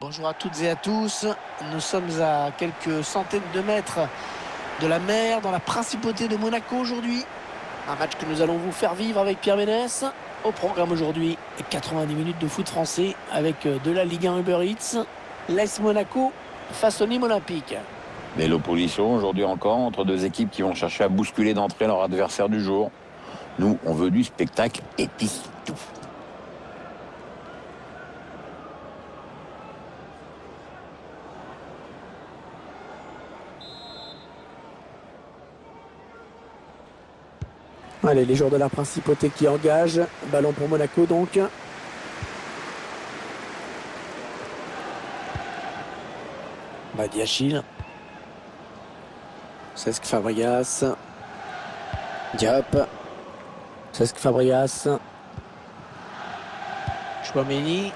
Bonjour à toutes et à tous, nous sommes à quelques centaines de mètres de la mer dans la principauté de Monaco aujourd'hui. Un match que nous allons vous faire vivre avec Pierre Ménès. Au programme aujourd'hui, 90 minutes de foot français avec de la Ligue 1 Uber Eats, l'AS Monaco face au Nîmes Olympique. Mais l'opposition aujourd'hui encore entre deux équipes qui vont chercher à bousculer d'entrée leur adversaire du jour. Nous, on veut du spectacle et puis tout. Allez, les joueurs de la principauté qui engagent. Ballon pour Monaco donc. Badiachil. Cesc Fabregas. Diop. Cesc Fabregas. Chouameni.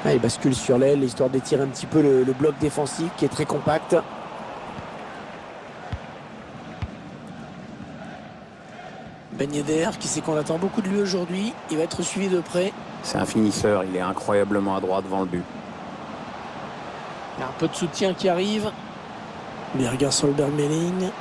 Il bascule sur l'aile, histoire d'étirer un petit peu le bloc défensif qui est très compact. Ben Yedder, qui sait qu'on attend beaucoup de lui aujourd'hui. Il va être suivi de près. C'est un finisseur, il est incroyablement adroit devant le but. Il y a un peu de soutien qui arrive. Birger Solberg-Melling.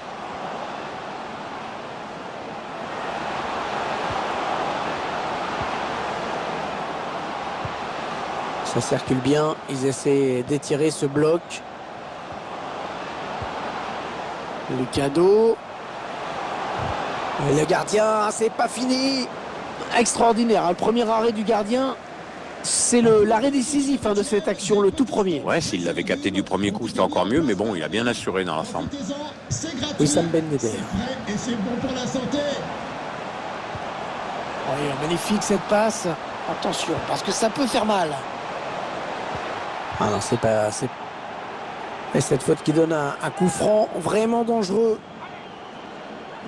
Ça circule bien. Ils essaient d'étirer ce bloc. Le cadeau. Et le gardien, c'est pas fini. Extraordinaire. Le premier arrêt du gardien, c'est l'arrêt décisif de cette action, le tout premier. Ouais, s'il l'avait capté du premier coup, c'était encore mieux, mais bon, il a bien assuré dans l'ensemble. Wissam Ben Yedder. Et c'est bon pour la santé. Oui, magnifique cette passe. Attention, parce que ça peut faire mal. Ah non, c'est pas... Et cette faute qui donne un coup franc vraiment dangereux.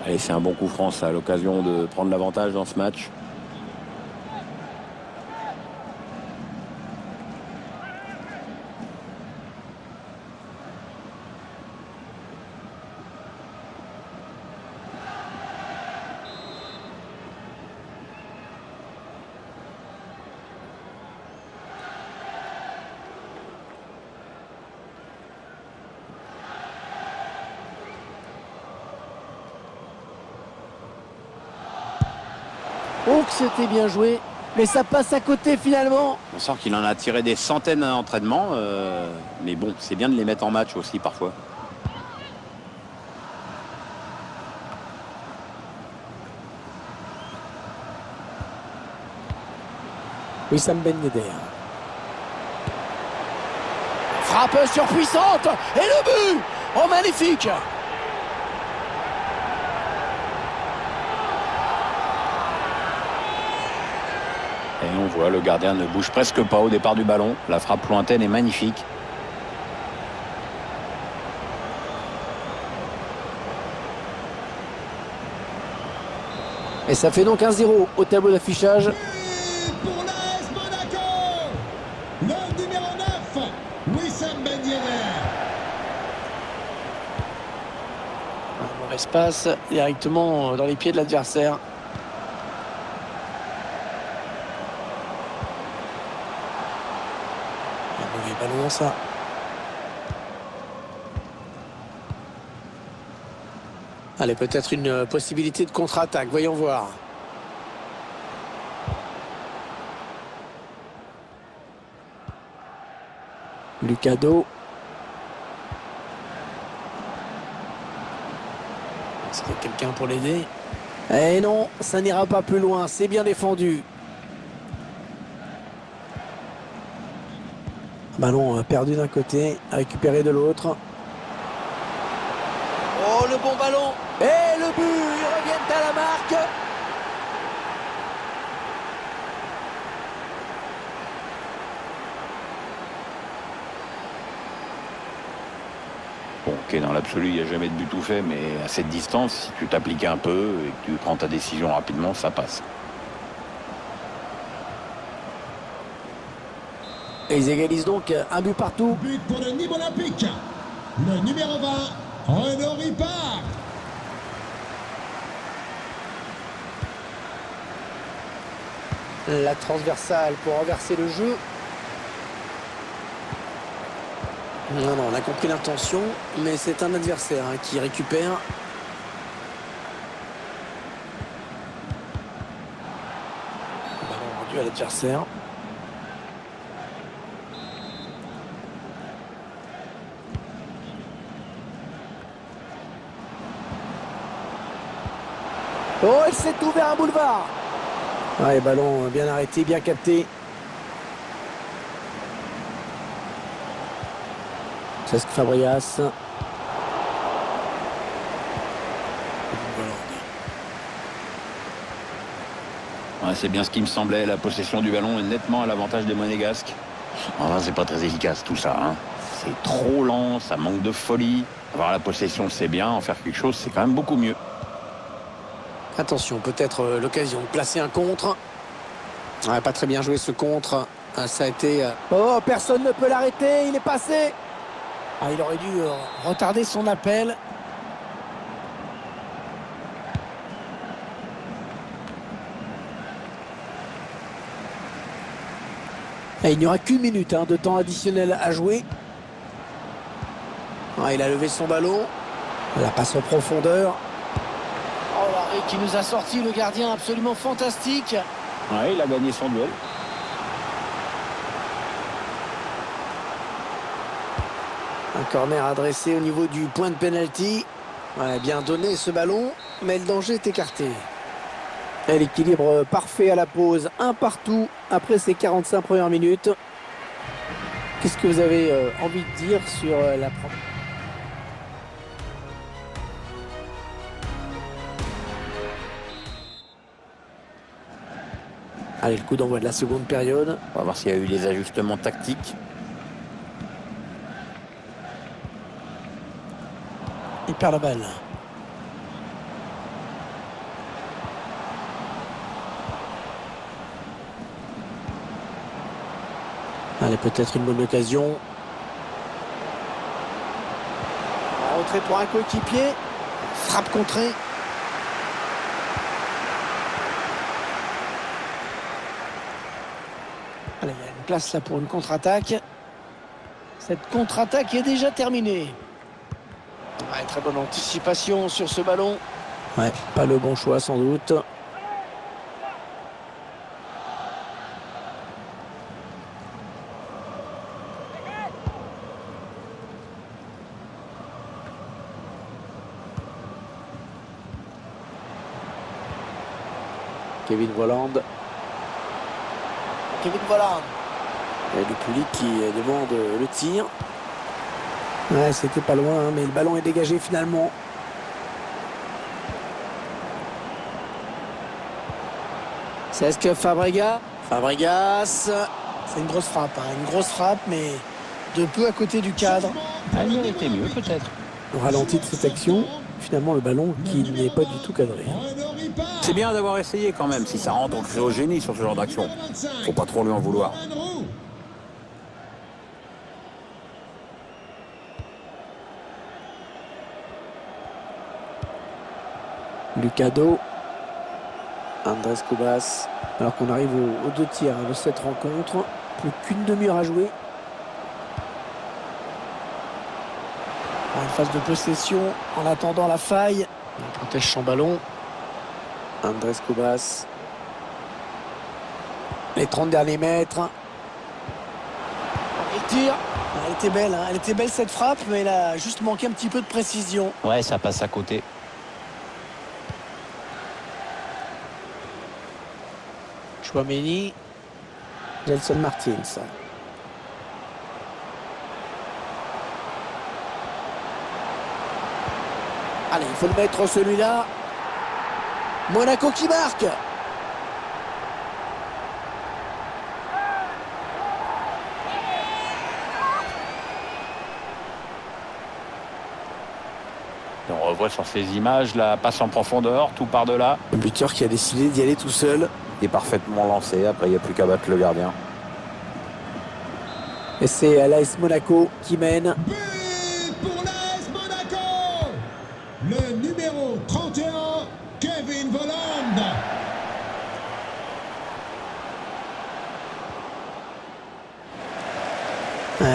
Allez, c'est un bon coup franc, ça a l'occasion de prendre l'avantage dans ce match. Oh, que c'était bien joué. Mais ça passe à côté finalement. On sent qu'il en a tiré des centaines à l'entraînement, mais bon, c'est bien de les mettre en match aussi parfois. Wissam Ben Yedder. Frappe surpuissante. Et le but. Oh, magnifique. Et on voit, le gardien ne bouge presque pas au départ du ballon. La frappe lointaine est magnifique. Et ça fait donc 1-0 au tableau d'affichage. Et pour l'AS Monaco, le numéro 9, Wissam Ben Yedder. Un mauvais passe directement dans les pieds de l'adversaire. Un mauvais ballon, ça. Allez, peut-être une possibilité de contre-attaque. Voyons voir. Lucado. Est-ce qu'il y a quelqu'un pour l'aider? Eh non, ça n'ira pas plus loin. C'est bien défendu. Ballon perdu d'un côté, récupéré de l'autre. Oh, le bon ballon. Et le but, ils reviennent à la marque. Bon, ok, dans l'absolu, il n'y a jamais de but tout fait, mais à cette distance, si tu t'appliques un peu et que tu prends ta décision rapidement, ça passe. Et ils égalisent donc un but partout. But pour le Nîmes Olympique. Le numéro 20, Renaud Ripard. La transversale pour renverser le jeu. Non, on a compris l'intention, mais c'est un adversaire qui récupère. Ballon rendu à l'adversaire. Oh, elle s'est ouvert un boulevard. Ouais, ballon bien arrêté, bien capté. Cesc Fabregas. Ouais, c'est bien ce qui me semblait. La possession du ballon est nettement à l'avantage des Monégasques. Enfin, c'est pas très efficace tout ça. C'est trop lent, ça manque de folie. Avoir la possession, c'est bien. En faire quelque chose, c'est quand même beaucoup mieux. Attention, peut-être l'occasion de placer un contre. Ouais, pas très bien joué ce contre. Ça a été... Oh, personne ne peut l'arrêter, il est passé. Il aurait dû retarder son appel. Et il n'y aura qu'une minute de temps additionnel à jouer. Il a levé son ballon. La passe en profondeur. Oh, l'arrêt qui nous a sorti le gardien absolument fantastique. Ouais, il a gagné son duel. Un corner adressé au niveau du point de pénalty. Ouais, bien donné ce ballon, mais le danger est écarté. Et l'équilibre parfait à la pause, un partout après ces 45 premières minutes. Qu'est-ce que vous avez envie de dire sur la première? Allez, le coup d'envoi de la seconde période. On va voir s'il y a eu des ajustements tactiques. Il perd la balle. Allez, peut-être une bonne occasion. Rentrée pour un coéquipier. Frappe contrée. Allez, il y a une place là pour une contre-attaque. Cette contre-attaque est déjà terminée. Ouais, très bonne anticipation sur ce ballon. Ouais, pas le bon choix sans doute. Kevin Volland. Kevin Volland. Et le public qui demande le tir. Ouais, c'était pas loin, mais le ballon est dégagé finalement. Cesc Fabregas. Fabregas. C'est une grosse frappe, mais de peu à côté du cadre. Elle méritait mieux peut-être. Au ralenti de cette action, finalement le ballon qui n'est pas du tout cadré. C'est bien d'avoir essayé quand même. Si ça rentre, on crée au génie sur ce genre d'action. Faut pas trop lui en vouloir. Lucado. Andrés Cubas. Alors qu'on arrive aux deux tiers de cette rencontre. Plus qu'une demi-heure à jouer. Une phase de possession en attendant la faille. Il protège son ballon. Andrés Cubas. Les 30 derniers mètres. Il tire. Elle était belle cette frappe, mais elle a juste manqué un petit peu de précision. Ouais, ça passe à côté. Chouameni. Gelson Martins. Allez, il faut le mettre celui-là. Monaco qui marque. Et on revoit sur ces images la passe en profondeur, tout par-delà. Le buteur qui a décidé d'y aller tout seul. Il est parfaitement lancé, après il n'y a plus qu'à battre le gardien. Et c'est l'AS Monaco qui mène. But pour l'AS Monaco. Le numéro 31, Kevin Volland.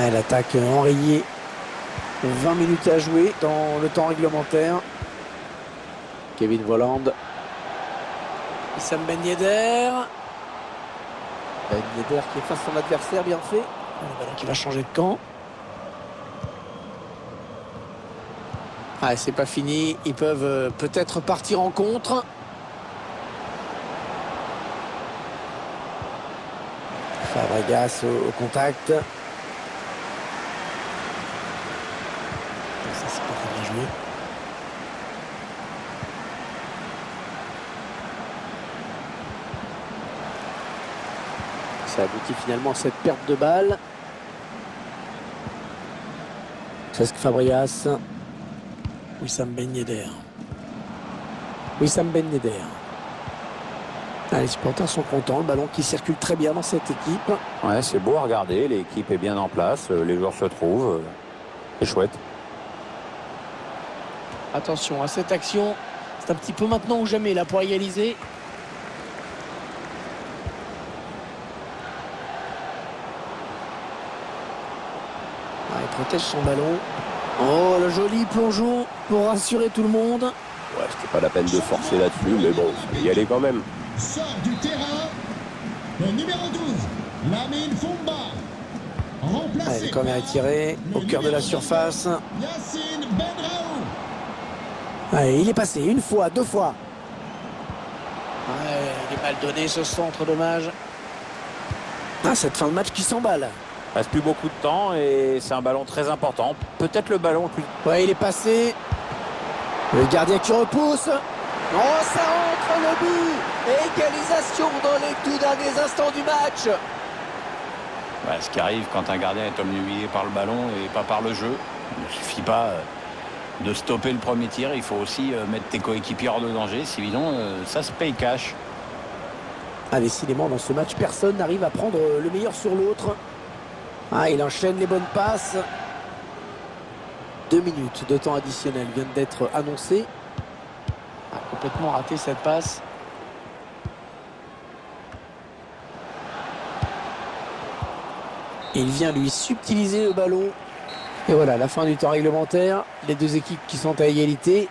Ouais, l'attaque enrayée. 20 minutes à jouer dans le temps réglementaire. Kevin Volland. Wissam Ben Yedder. Ben Yedder qui efface son adversaire, bien fait. Le ballon qui va changer de camp. Ah, c'est pas fini. Ils peuvent peut-être partir en contre. Fabregas au contact. Ça, c'est pas très bien joué. Ça aboutit finalement à cette perte de balle. Cesc Fabregas. Wissam Ben Yedder. Wissam Ben Yedder. Ah, les supporters sont contents. Le ballon qui circule très bien dans cette équipe. Ouais, c'est beau à regarder. L'équipe est bien en place. Les joueurs se trouvent. C'est chouette. Attention à cette action. C'est un petit peu maintenant ou jamais là pour égaliser. Ah, il protège son ballon. Oh, le joli plongeon pour rassurer tout le monde. Ouais, c'était pas la peine de forcer là-dessus, mais bon, il y aller quand même. Sort du terrain le numéro 12, Lamine Fumba. Remplacé Allez, le corner est tiré au cœur de la surface. Yacine Benraou. Allez, il est passé une fois, deux fois. Ouais, il est mal donné ce centre, dommage. Ah, cette fin de match qui s'emballe. Il reste plus beaucoup de temps et c'est un ballon très important. Peut-être le ballon le plus... Ouais, il est passé. Le gardien qui repousse. Oh, ça rentre, le but. Égalisation dans les tout derniers instants du match. Ouais, ce qui arrive quand un gardien est obnubilé par le ballon et pas par le jeu. Il ne suffit pas de stopper le premier tir. Il faut aussi mettre tes coéquipiers hors de danger. Sinon, ça se paye cash. Ah, décidément, dans ce match, personne n'arrive à prendre le meilleur sur l'autre. Ah, il enchaîne les bonnes passes. 2 minutes de temps additionnel viennent d'être annoncées. Ah, complètement raté cette passe. Il vient lui subtiliser le ballon. Et voilà, la fin du temps réglementaire. Les deux équipes qui sont à égalité.